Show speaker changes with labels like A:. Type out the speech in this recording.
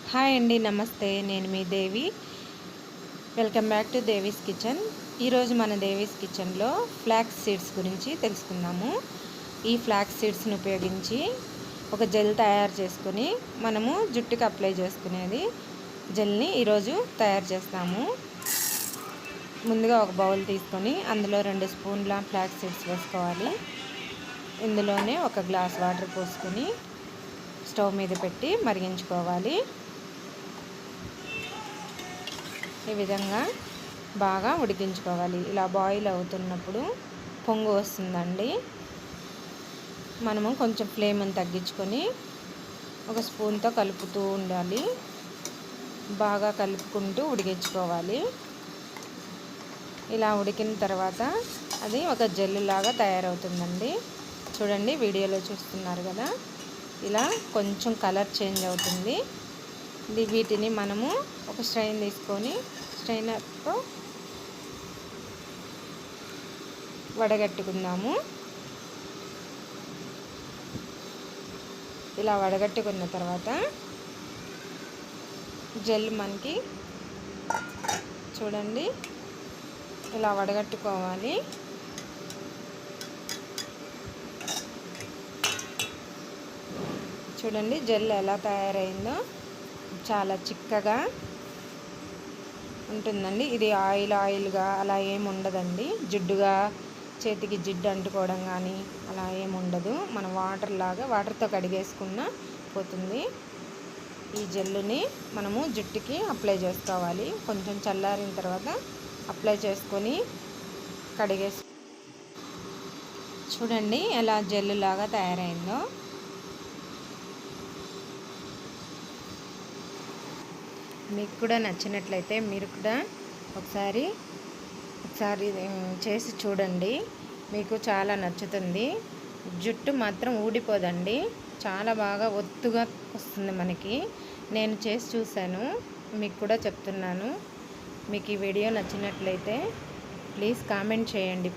A: Hi అండి, నమస్తే. నేను మీ Devi. Welcome back to Devi's kitchen. ఈరోజు మన దేవీస్ కిచెన్లో ఫ్లాక్స్ సీడ్స్ గురించి తెలుసుకుందాము. ఈ ఫ్లాక్స్ సీడ్స్ని ఉపయోగించి ఒక జెల్ తయారు చేసుకొని మనము జుట్టుకి అప్లై చేసుకునేది జెల్ని ఈరోజు తయారు చేస్తాము. ముందుగా ఒక బౌల్ తీసుకొని అందులో 2 స్పూన్ల ఫ్లాక్స్ సీడ్స్ వేసుకోవాలి. ఇందులోనే ఒక గ్లాస్ వాటర్ పోసుకొని స్టవ్ మీద పెట్టి మరిగించుకోవాలి. ఈ విధంగా బాగా ఉడికించుకోవాలి. ఇలా బాయిల్ అవుతున్నప్పుడు పొంగు వస్తుందండి. మనము కొంచెం ఫ్లేమ్ని తగ్గించుకొని ఒక స్పూన్తో కలుపుతూ ఉండాలి. బాగా కలుపుకుంటూ ఉడికించుకోవాలి. ఇలా ఉడికిన తర్వాత అది ఒక జెల్ లాగా తయారవుతుందండి. చూడండి, వీడియోలో చూస్తున్నారు కదా, ఇలా కొంచెం కలర్ చేంజ్ అవుతుంది. వీటిని మనము ఒక స్ట్రైన్ తీసుకొని స్ట్రైనర్తో వడగట్టుకుందాము. ఇలా వడగట్టుకున్న తర్వాత జెల్ మనకి చూడండి ఇలా వడగట్టుకోవాలి. చూడండి జెల్ ఎలా తయారైందో, చాలా చిక్కగా ఉంటుందండి. ఇది ఆయిల్గా అలా ఏమి ఉండదండి. జిడ్డుగా చేతికి జిడ్డు అంటుకోవడం కానీ అలా ఏమి ఉండదు. మనం వాటర్తో కడిగేసుకున్న పోతుంది. ఈ జెల్లుని మనము జుట్టుకి అప్లై చేసుకోవాలి. కొంచెం చల్లారిన తర్వాత అప్లై చేసుకొని కడిగేసి చూడండి ఎలా జెల్లు లాగా తయారైందో. మీకు కూడా నచ్చినట్లయితే మీరు కూడా ఒకసారి చేసి చూడండి. మీకు చాలా నచ్చుతుంది. జుట్టు మాత్రం ఊడిపోదండి. చాలా బాగా ఒత్తుగా వస్తుంది మనకి. నేను చేసి చూశాను, మీకు కూడా చెప్తున్నాను. మీకు ఈ వీడియో నచ్చినట్లయితే ప్లీజ్ కామెంట్ చేయండి.